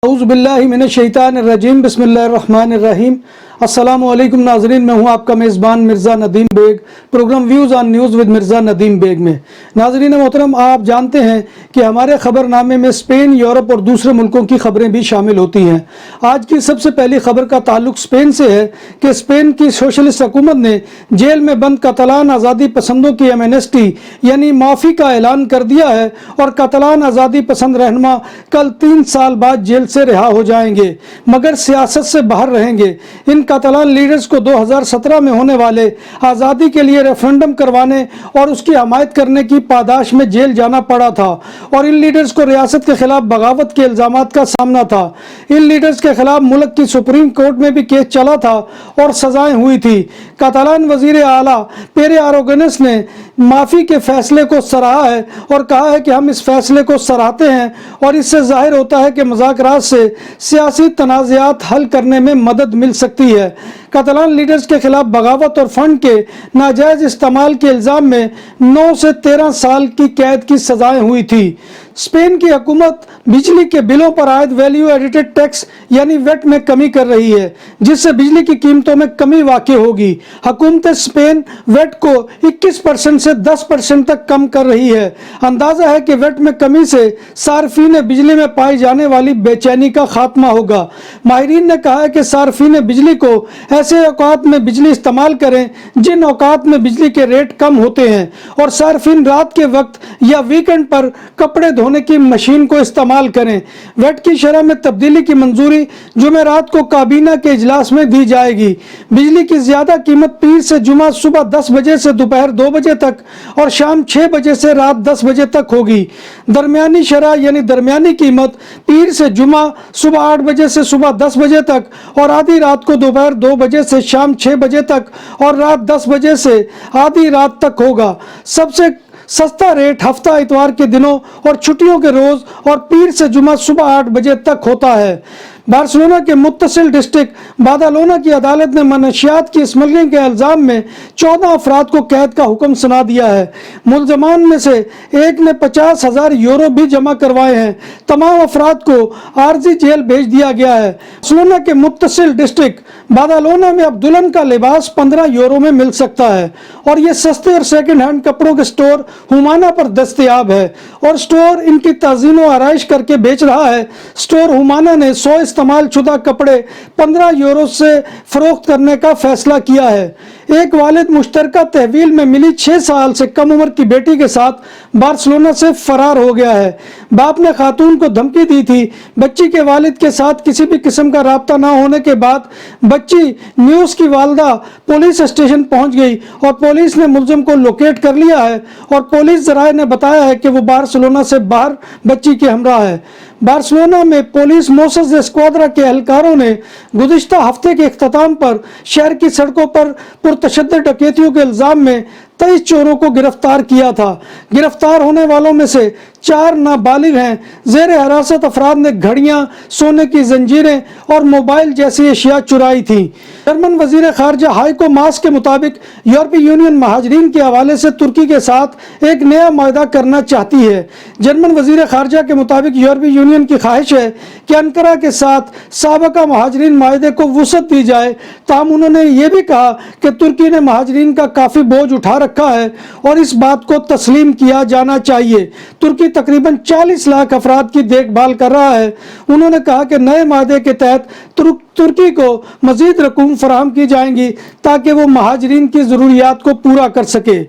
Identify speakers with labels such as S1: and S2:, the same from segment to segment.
S1: औज़ु बिल्लाहि मिनश्शैतानिर्रजीम बिस्मिल्लाहिर्रहमानिर्रहीम। अस्सलामु अलैकुम नाज़रीन, मैं हूँ आपका मेज़बान Mirza Nadeem Baig, programme views on news with Mirza Nadeem Baig में। नाज़रीन मोहतरम, आप जानते हैं कि हमारे ख़बरनामे में स्पेन, यूरोप और दूसरे मुल्कों की ख़बरें भी शामिल होती हैं। आज की सबसे पहली ख़बर का ताल्लुक स्पेन से है कि स्पेन की सोशलिस्ट हुकूमत ने जेल में बंद कतलान आज़ादी पसंदों की एमनेस्टी यानी माफ़ी का ऐलान कर दिया है और कतलान आज़ादी पसंद रहनुमा कल 3 साल बाद जेल से रिहा हो जाएंगे, मगर सियासत से बाहर रहेंगे। इन कतलान लीडर्स को 2017 में होने वाले आज़ादी के लिए रेफरेंडम करवाने और उसकी हमायत करने की पादाश में जेल जाना पड़ा था और इन लीडर्स को रियासत के खिलाफ बगावत के इल्ज़ामात का सामना था। इन लीडर्स के खिलाफ मुल्क की सुप्रीम कोर्ट में भी केस चला था और सजाएं हुई थी। कतलान वजीर आला पेरे आरागोनेस ने माफ़ी के फैसले को सराहा है और कहा है कि हम इस फैसले को सराहते हैं और इससे जाहिर होता है कि मुज़ाकरात से सियासी तनाज़ात हल करने में मदद मिल सकती है। कतलान लीडर्स के खिलाफ बगावत और फंड के नाजायज़ इस्तेमाल के इल्ज़ाम में 9 से 13 साल की कैद की सजाएं हुई थी। स्पेन की हुकूमत बिजली के बिलों पर आयद वैल्यू एडिटेड टैक्स यानी वेट में कमी कर रही है, जिससे बिजली की कीमतों में कमी वाक़ई होगी। हुकूमत स्पेन वेट को 21% से 10% तक कम कर रही है। अंदाज़ा है कि वेट में कमी से सार्फिन बिजली में पाई जाने वाली बेचैनी का खात्मा होगा। माहिरीन ने कहा है कि सार्फिन बिजली को ऐसे औकात में बिजली इस्तेमाल करें जिन औकात में बिजली के रेट कम होते हैं और सार्फिन रात के वक्त या वीकेंड पर कपड़े धोने की मशीन को इस्तेमाल करें। वेट की शरह में तब्दीली की मंजूरी जुमेरात को काबीना के इजलास में दी जाएगी। बिजली की ज्यादा कीमत पीर से जुमा सुबह 10 बजे से दोपहर 2 बजे तक और शाम 6 बजे से रात 10 बजे तक होगी। दरमियानी शरह यानी दरमियानी कीमत पीर से जुमा सुबह 8 बजे से सुबह 10 बजे तक और आधी रात को दोपहर 2 बजे से शाम 6 बजे तक और रात 10 बजे से आधी रात तक होगा। सबसे सस्ता रेट हफ्ता इतवार के दिनों और छुट्टियों के रोज और पीर से जुमा सुबह 8 बजे तक होता है। बार्सिलोना के मुत्तसिल डिस्ट्रिक्ट बादालोना की अदालत ने मनशियात की स्मगलिंग के इल्ज़ाम में 14 अफराद को कैद का हुक्म सुना दिया है। मुलजमान में से एक ने 50,000 यूरो भी जमा करवाए हैं। तमाम अफराद को आर्जी जेल भेज दिया गया है। बार्सिलोना के मुत्तसिल डिस्ट्रिक्ट बादालोना में अब दुल्हन का लिबास 15 यूरो में मिल सकता है और ये सस्ते और सेकंड हैंड कपड़ों के स्टोर हुमाना पर दस्तयाब है और स्टोर इनकी ताज़ीन व आराइश करके बेच रहा है। स्टोर हुमाना ने 100 इस्तेमाल शुदा कपड़े 15 यूरो से फरोख्त करने का फैसला किया है। एक वालिद मुश्तरका तहवील में मिली 6 साल से कम उम्र की बेटी के साथ बार्सिलोना से फरार हो गया है। बाप ने खातून को धमकी दी थी। बच्ची के वालिद के साथ किसी भी किस्म का राब्ता ना होने के बाद बच्ची न्यूज़ की वालदा पुलिस स्टेशन पहुंच गई और पुलिस ने मुलजिम को लोकेट कर लिया है और पुलिस ज़राए ने बताया है कि वो बार्सिलोना से बाहर बच्ची के हमरा है। बार्सिलोना में पुलिस मोसेस स्क्वाड्रा के एहलकारों ने गुज़िश्ता हफ्ते के इख्तिताम पर शहर की सड़कों पर पुरतशद्दुद डकैतियों के इल्ज़ाम में 23 चोरों को गिरफ्तार किया था। गिरफ्तार होने वालों में से 4 नाबालिग हैं। ज़ेर हिरासत अफराद ने घड़ियां, सोने की जंजीरें और मोबाइल जैसी अशिया चुराई थी। जर्मन वजीर खारजा हाइको मास के मुताबिक यूरोपीय यूनियन महाजरीन के हवाले से तुर्की के साथ एक नया माहदा करना चाहती है। जर्मन वजीर खारजा के मुताबिक यूरोपीय यूनियन की ख्वाहिश है कि अंकारा के साथ साबका महाजरीन माहदे को वुसअत दी जाए। ताहम उन्होंने ये भी कहा कि तुर्की ने महाजरीन का काफ़ी बोझ उठा रखा है और इस बात को तस्लीम किया जाना चाहिए। तुर्की तकरीबन 40 लाख अफराद की देखभाल कर रहा है। उन्होंने कहा कि नए माहदे के तहत तुर्की को मजीद रकूम फराहम की जाएंगी ताकि वो महाजरीन की ज़रूरियात को पूरा कर सके।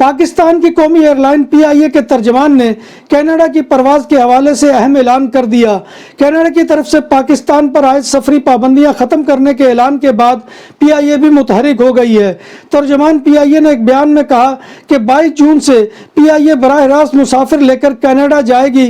S1: पाकिस्तान की कौमी एयरलाइन PIA के तर्जमान ने कनाडा की परवाज़ के हवाले से अहम ऐलान कर दिया। कनाडा की तरफ से पाकिस्तान पर आयद सफरी पाबंदियां ख़त्म करने के ऐलान के बाद PIA भी मुतहरिक हो गई है। तर्जमान PIA ने एक बयान में कहा कि 22 जून से PIA बराह रास्त मुसाफिर लेकर कनाडा जाएगी।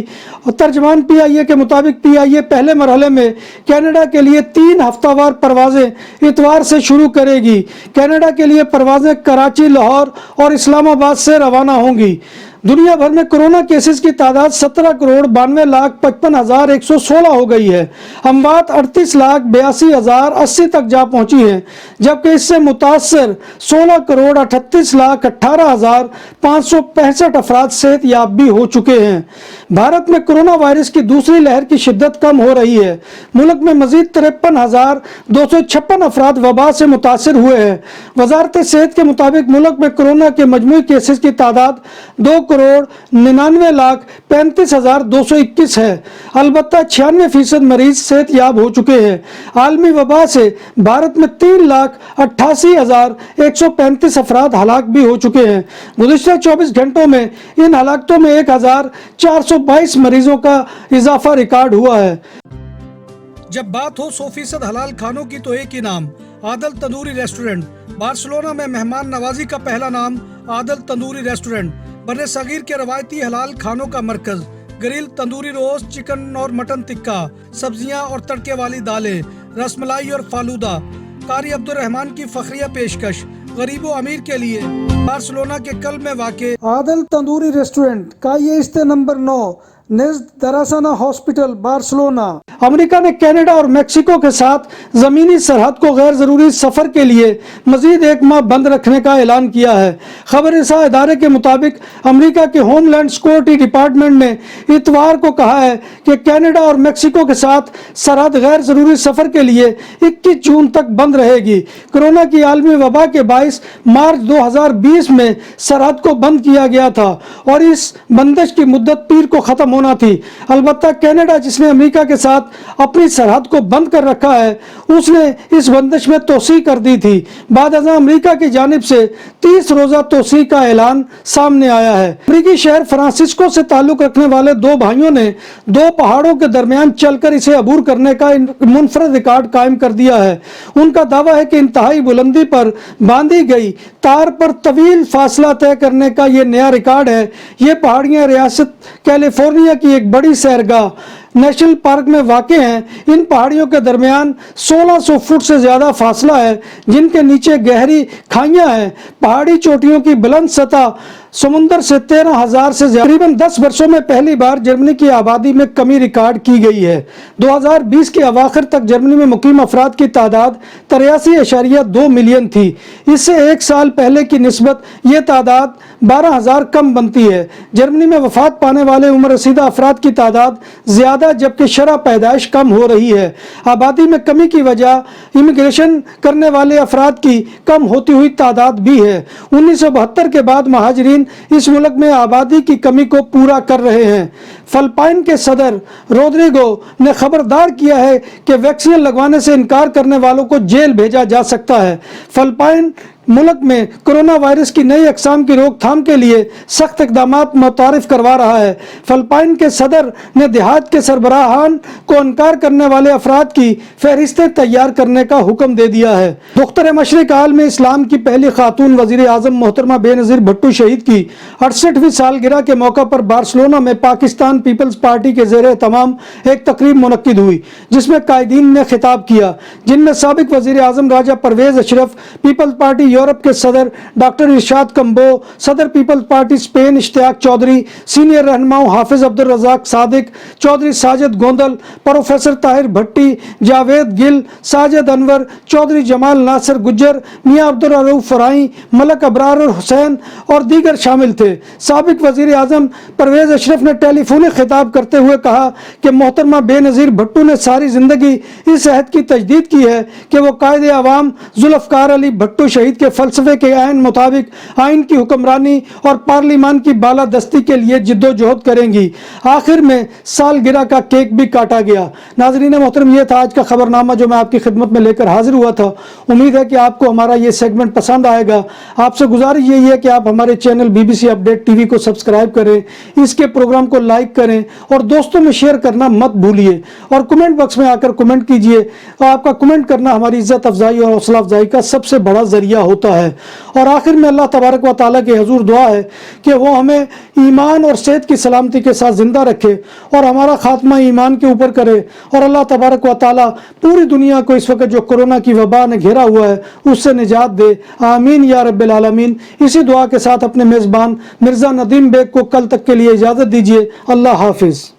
S1: तर्जमान PIA के मुताबिक PIA पहले मरहले में कनाडा के लिए 3 हफ्तावार परवाज़ें इतवार से शुरू करेगी। कनाडा के लिए परवाज़ें कराची, लाहौर और इस्लामाबाद से रवाना होंगी। दुनिया भर में कोरोना केसेस की तादाद 17,92,55,116 हो गई है। अमवात 38,82,080 तक जा पहुंची है, जबकि इससे मुतासर 16,38,18,565 अफराद सेहतयाब भी हो चुके हैं। भारत में कोरोना वायरस की दूसरी लहर की शिद्दत कम हो रही है। मुल्क में मजीद 53,256 अफराद वबा से मुतासर हुए हैं। वजारत सेहत के मुताबिक मुल्क में कोरोना के मजमूई केसेस की तादाद 2,99,35,221 है। अलबत्ता 96% मरीज सेहतयाब हो चुके हैं। आलमी वबा से भारत में 3,88,135 अफराद हलाक भी हो चुके हैं। गुज़िश्ता 24 घंटों में इन हलाकतों में 1,422 मरीजों का इजाफा रिकॉर्ड हुआ है। जब बात हो 100% हलाल खानों की तो एक ही नाम, आदल तंदूरी रेस्टोरेंट। बार्सिलोना में मेहमान नवाजी का पहला नाम आदल तंदूरी रेस्टोरेंट, बर्रे सगीर के रवायती हलाल खानों का मरकज। ग्रिल, तंदूरी रोस्ट, चिकन और मटन टिक्का, सब्जियां और तड़के वाली दालें, रसमलाई और फालूदा। कारी अब्दुर्रहमान की फखरिया पेशकश गरीबो अमीर के लिए। बार्सिलोना के कल्ब में वाक़े आदल तंदूरी रेस्टोरेंट का ये इस्ते नंबर 9 नेज़्द दरासाना हॉस्पिटल, बार्सिलोना। अमेरिका ने कनाडा और मेक्सिको के साथ ज़मीनी सरहद को गैर ज़रूरी सफ़र के लिए मज़ीद 1 माह बंद रखने का ऐलान किया है। खबर रसा इदारे के मुताबिक अमेरिका के होमलैंड सिक्योरिटी डिपार्टमेंट ने इतवार को कहा है कि कनाडा और मेक्सिको के साथ सरहद गैर ज़रूरी सफ़र के लिए 21 जून तक बंद रहेगी। कोरोना की आलमी वबा के बाइस मार्च 2020 में सरहद को बंद किया गया था और इस बंदिश की मुद्दत पीर को ख़त्म होना थी। अलबत्ता कनाडा, जिसने अमेरिका के साथ अपनी सरहद को बंद कर रखा है, उसने इस बंदिश में तोसी कर दी थी। बाद अमेरिका की जानिब से 30 रोज़ा तोसी का ऐलान सामने आया है। अमेरिकी शहर फ्रांसिस्को से ताल्लुक रखने वाले 2 भाइयों ने 2 पहाड़ों के दरमियान चलकर इसे अबूर करने का मुनफरद रिकॉर्ड कायम कर दिया है। उनका दावा है कि इंतहाई बुलंदी पर बांधी गई तार पर तवील फासला तय करने का ये नया रिकॉर्ड है। ये पहाड़ियाँ रियासत कैलिफोर्निया की एक बड़ी सैरगाह नेशनल पार्क में वाक़े हैं। इन पहाड़ियों के दरमियान 1600 फुट से ज़्यादा फासला है, जिनके नीचे गहरी खाइयाँ हैं। पहाड़ी चोटियों की बुलंद सतह समुंदर से 13,000 से तकरीबन 10 वर्षों में पहली बार जर्मनी की आबादी में कमी रिकॉर्ड की गई है। 2020 के अवाखिर तक जर्मनी में मुकीम अफराद की तादाद 83.2 मिलियन थी। इससे 1 साल पहले की निस्बत ये तादाद 12,000 कम बनती है। जर्मनी में वफात पाने वाले उम्र रसीदा अफराद की तादाद ज़्यादा, जबकि शरह पैदाइश कम हो रही है। आबादी में कमी की वजह इमिग्रेशन करने वाले अफराद की कम होती हुई तादाद भी है। 1972 के बाद महाजरीन इस मुल्क में आबादी की कमी को पूरा कर रहे हैं। फिलिपाइन के सदर रोड्रिगो ने खबरदार किया है कि वैक्सीन लगवाने से इनकार करने वालों को जेल भेजा जा सकता है। फिलिपाइन मुल्क में कोरोना वायरस की नई अक़साम की रोकथाम के लिए सख्त इक़दामात मुतारिफ करवा रहा है। फिलिपाइन के सदर ने देहात के सरबराहान को इनकार करने वाले अफराद की फहरिस्तें तैयार करने का हुक्म दे दिया है। दुख्तर मशरिक़ आलम इस्लाम की पहली खातून वज़ीर आज़म मोहतरमा बेनज़ीर भुट्टो शहीद की 68वीं सालगिरह के मौका पर बार्सिलोना में पाकिस्तान पीपल्स पार्टी के ज़ेर तमाम एक तकरीब मुनक्किद हुई, जिसमें कायदीन ने खिताब किया, जिनमें साबिक वज़ीर आज़म Raja Pervaiz Ashraf, peoples party Europe के सदर डॉक्टर इरशाद कंबो, सदर peoples party Spain Ishtiaq Chaudhry, senior रहनुमाओं हाफिज अब्दुल रज़ाक सादिक, चौधरी साजिद गोंदल, प्रोफेसर ताहिर भट्टी, जावेद गिल, साजिद अनवर, चौधरी जमाल नासिर गुज्जर, मियाँ अब्दुल रऊफ फराई, मलक अबरार हुसैन और दीगर शामिल थे। साबिक वज़ीर आज़म परवेज़ अशरफ ने टेलीफोनिक खिताब करते हुए कहा कि मोहतरमा बेनज़ीर भुट्टो ने सारी ज़िंदगी इस अहद की तजदीद की है कि वो कायदे अवाम जुल्फ़कार अली भुट्टो शहीद के फ़लसफ़े के ऐन मुताबिक आइन की हुक्मरानी और पार्लिमान की बालादस्ती के लिए जिद्दोजहद करेंगी। आखिर में सालगिरह का केक भी काटा गया। नाज़रीन मोहतरम, ये था आज का खबरनामा जो मैं आपकी खिदमत में लेकर हाजिर हुआ था। उम्मीद है कि आपको हमारा ये सेगमेंट पसंद आएगा। आपसे गुजारिश यही है कि आप हमारे चैनल BBC अपडेट TV को सब्सक्राइब करें, इसके प्रोग्राम को लाइक करें और दोस्तों में शेयर करना मत भूलिए और कमेंट बॉक्स में आकर कमेंट कीजिए। आपका कमेंट करना हमारी इज्जत अफजाई और हौसला अफजाई का सबसे बड़ा जरिया होता है। ہوتا ہے۔ اور آخر میں اللہ تبارک و تعالیٰ کے حضور دعا ہے کہ وہ ہمیں ایمان اور صحت کی سلامتی کے ساتھ زندہ رکھے اور ہمارا خاتمہ ایمان کے اوپر کرے، اور اللہ تبارک و تعالیٰ پوری دنیا کو اس وقت جو کورونا کی وبا نے گھیرا ہوا ہے اس سے نجات دے، آمین یا رب العالمین۔ اسی دعا کے ساتھ اپنے میزبان مرزا ندیم بیگ کو کل تک کے لیے اجازت دیجیے۔ اللہ حافظ۔